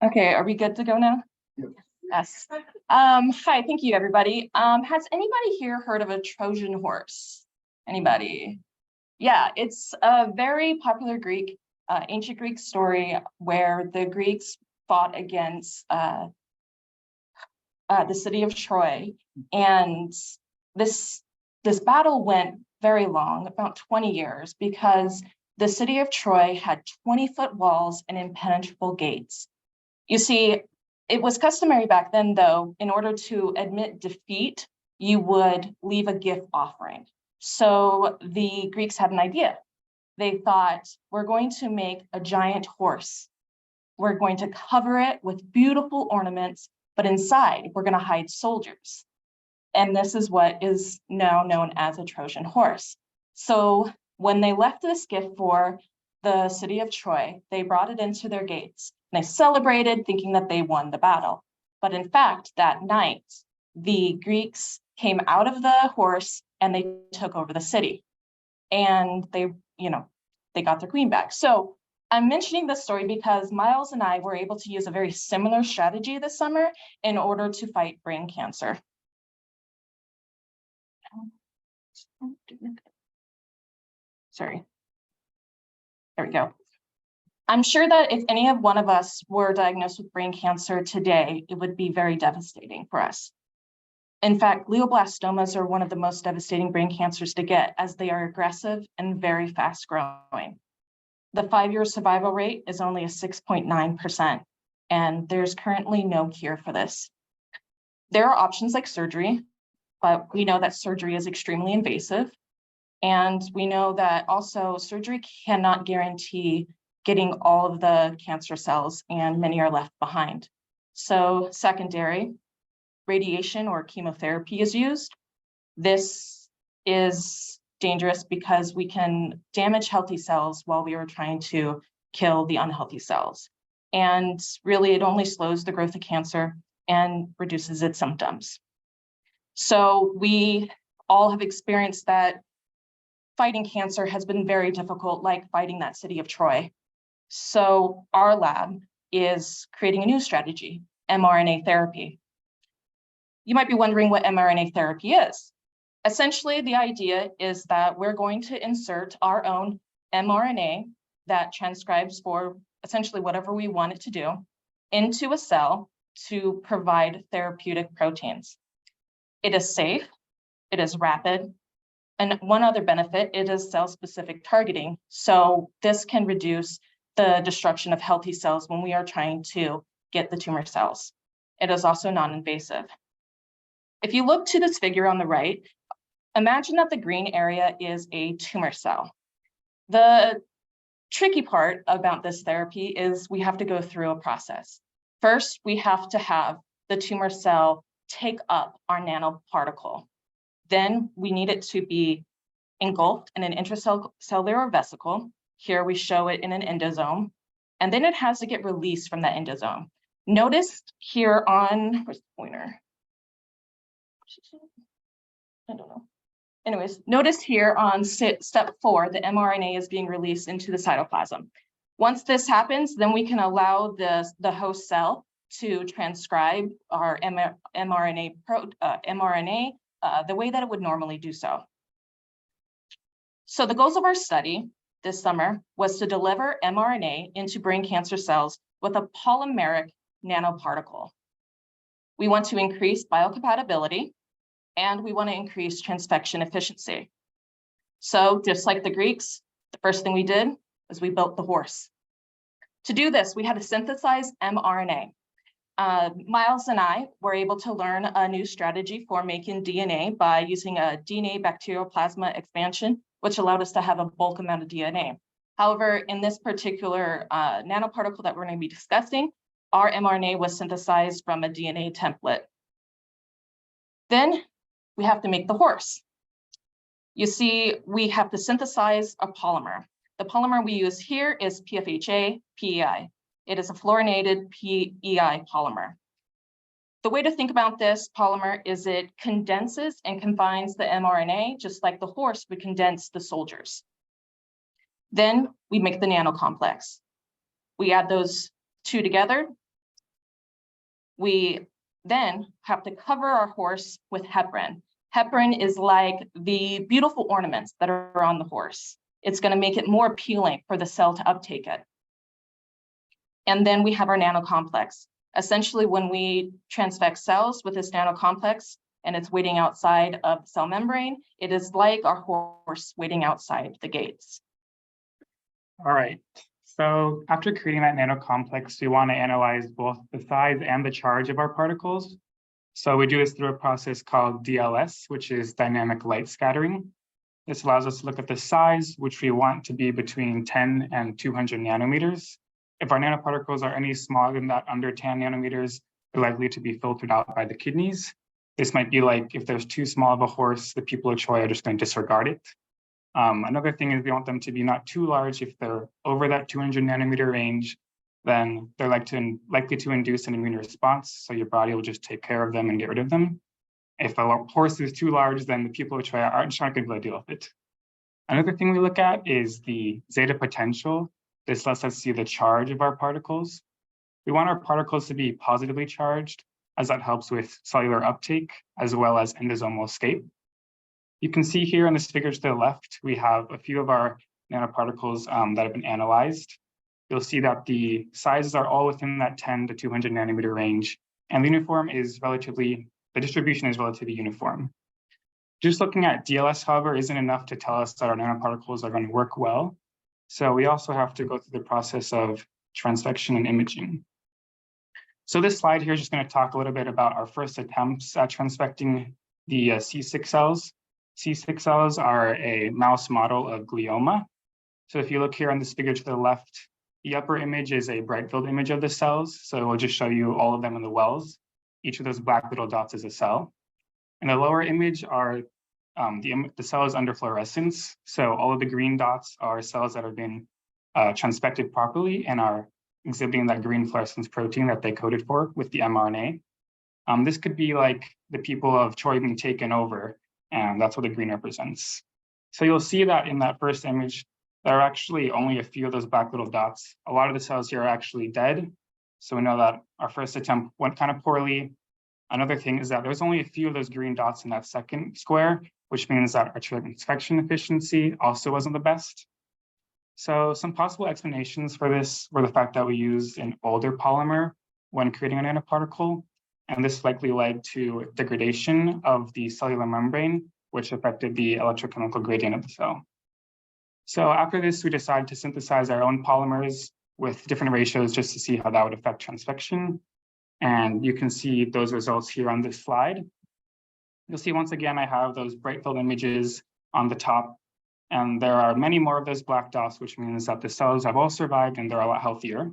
Okay, are we good to go now? Yep. Yes. Hi, thank you, everybody. Has anybody here heard of a Trojan horse? Anybody? Yeah, it's a very popular ancient Greek story where the Greeks fought against the city of Troy, and this battle went very long, about 20 years, because the city of Troy had 20-foot walls and impenetrable gates. You see, it was customary back then, though, in order to admit defeat, you would leave a gift offering. So the Greeks had an idea. They thought, we're going to make a giant horse. We're going to cover it with beautiful ornaments, but inside we're going to hide soldiers. And this is what is now known as a Trojan horse. So when they left this gift for the city of Troy, they brought it into their gates. And they celebrated, thinking that they won the battle. But in fact, that night, the Greeks came out of the horse and they took over the city. And they got their queen back. So I'm mentioning this story because Miles and I were able to use a very similar strategy this summer in order to fight brain cancer. Sorry. There we go. I'm sure that if any of one of us were diagnosed with brain cancer today, it would be very devastating for us. In fact, glioblastomas are one of the most devastating brain cancers to get, as they are aggressive and very fast growing. The 5-year survival rate is only a 6.9%, and there's currently no cure for this. There are options like surgery, but we know that surgery is extremely invasive. And we know that also surgery cannot guarantee getting all of the cancer cells, and many are left behind. So secondary, radiation or chemotherapy is used. This is dangerous because we can damage healthy cells while we are trying to kill the unhealthy cells. And really, it only slows the growth of cancer and reduces its symptoms. So we all have experienced that fighting cancer has been very difficult, like fighting that city of Troy. So our lab is creating a new strategy, mRNA therapy. You might be wondering what mRNA therapy is. Essentially, the idea is that we're going to insert our own mRNA that transcribes for essentially whatever we want it to do into a cell to provide therapeutic proteins. It is safe, it is rapid, and one other benefit, it is cell-specific targeting. So this can reduce the destruction of healthy cells when we are trying to get the tumor cells. It is also non-invasive. If you look to this figure on the right, imagine that the green area is a tumor cell. The tricky part about this therapy is we have to go through a process. First, we have to have the tumor cell take up our nanoparticle. Then we need it to be engulfed in an intracellular vesicle. Here we show it in an endosome, and then it has to get released from that endosome. Notice here on, where's the pointer? I don't know. Anyways, notice here on step 4, the mRNA is being released into the cytoplasm. Once this happens, then we can allow the host cell to transcribe our mRNA the way that it would normally do so. So the goals of our study this summer was to deliver mRNA into brain cancer cells with a polymeric nanoparticle. We want to increase biocompatibility, and we want to increase transfection efficiency. So just like the Greeks, the first thing we did was we built the horse. To do this, we had to synthesize mRNA. Miles and I were able to learn a new strategy for making DNA by using a DNA bacterial plasma expansion, which allowed us to have a bulk amount of DNA. However, in this particular nanoparticle that we're going to be discussing, our mRNA was synthesized from a DNA template. Then we have to make the horse. You see, we have to synthesize a polymer. The polymer we use here is PFHA PEI. It is a fluorinated PEI polymer. The way to think about this polymer is it condenses and confines the mRNA, just like the horse would condense the soldiers. Then we make the nanocomplex. We add those two together, We then have to cover our horse with heparin. Heparin is like the beautiful ornaments that are on the horse. It's going to make it more appealing for the cell to uptake it. And then we have our nanocomplex. Essentially, when we transfect cells with this nanocomplex and it's waiting outside of the cell membrane, it is like our horse waiting outside the gates. All right. So after creating that nanocomplex, we want to analyze both the size and the charge of our particles. So we do this through a process called DLS, which is dynamic light scattering. This allows us to look at the size, which we want to be between 10 and 200 nanometers. If our nanoparticles are any smaller than that, under 10 nanometers, they're likely to be filtered out by the kidneys. This might be like if there's too small of a horse, the people of Troy are just going to disregard it. Another thing is we want them to be not too large. If they're over that 200 nanometer range, then they're likely to induce an immune response. So your body will just take care of them and get rid of them. If a horse is too large, then the people of Troy aren't going to be able to deal with it. Another thing we look at is the zeta potential. This lets us see the charge of our particles. We want our particles to be positively charged, as that helps with cellular uptake, as well as endosomal escape. You can see here in this figure to the left, we have a few of our nanoparticles that have been analyzed. You'll see that the sizes are all within that 10 to 200 nanometer range, and the distribution is relatively uniform. Just looking at DLS, however, isn't enough to tell us that our nanoparticles are going to work well. So we also have to go through the process of transfection and imaging. So this slide here is just going to talk a little bit about our first attempts at transfecting the C6 cells. C6 cells are a mouse model of glioma. So if you look here on this figure to the left, the upper image is a bright field image of the cells. So it will just show you all of them in the wells. Each of those black little dots is a cell. And the lower image are the cells under fluorescence. So all of the green dots are cells that have been transfected properly and are exhibiting that green fluorescence protein that they coded for with the mRNA. This could be like the people of Troy being taken over, and that's what the green represents. So you'll see that in that first image, there are actually only a few of those black little dots. A lot of the cells here are actually dead. So we know that our first attempt went kind of poorly. Another thing is that there's only a few of those green dots in that second square, which means that our transfection efficiency also wasn't the best. So some possible explanations for this were the fact that we used an older polymer when creating a nanoparticle, and this likely led to degradation of the cellular membrane, which affected the electrochemical gradient of the cell. So after this, we decided to synthesize our own polymers with different ratios just to see how that would affect transfection. And you can see those results here on this slide. You'll see once again, I have those bright field images on the top, and there are many more of those black dots, which means that the cells have all survived and they're a lot healthier.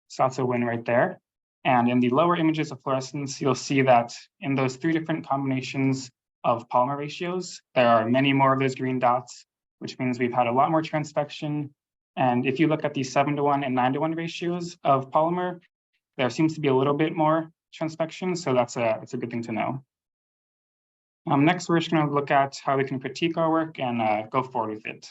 So that's a win right there. And in the lower images of fluorescence, you'll see that in those three different combinations of polymer ratios, there are many more of those green dots, which means we've had a lot more transfection. And if you look at the 7:1 and 9:1 ratios of polymer, there seems to be a little bit more transfection. So that's a good thing to know. Next, we're just going to look at how we can critique our work and go forward with it.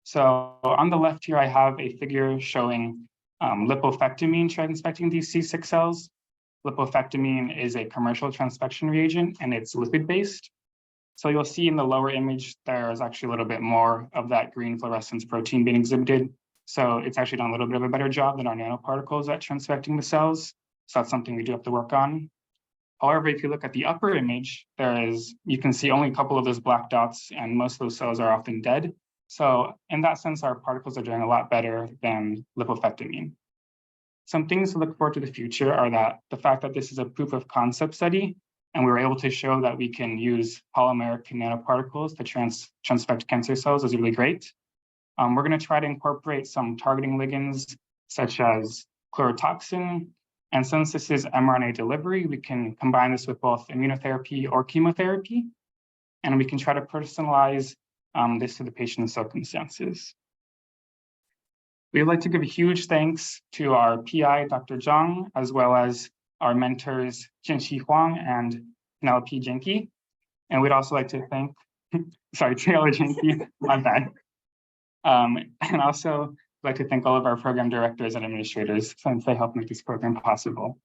So on the left here, I have a figure showing lipofectamine transfecting these C6 cells. Lipofectamine is a commercial transfection reagent, and it's lipid-based. So you'll see in the lower image, there is actually a little bit more of that green fluorescence protein being exhibited. So it's actually done a little bit of a better job than our nanoparticles at transfecting the cells. So that's something we do have to work on. However, if you look at the upper image, you can see only a couple of those black dots, and most of those cells are often dead. So in that sense, our particles are doing a lot better than lipofectamine. Some things to look forward to the future are that the fact that this is a proof of concept study, and we were able to show that we can use polymeric nanoparticles to transfect cancer cells is really great. We're going to try to incorporate some targeting ligands, such as chlorotoxin. And since this is mRNA delivery, we can combine this with both immunotherapy or chemotherapy. And we can try to personalize this to the patient's circumstances. We would like to give a huge thanks to our PI, Dr. Zhang, as well as our mentors, Jianxi Huang and Penelope Jenke. And we'd also like to thank, Taylor Jenke, my bad. And also like to thank all of our program directors and administrators since they helped make this program possible.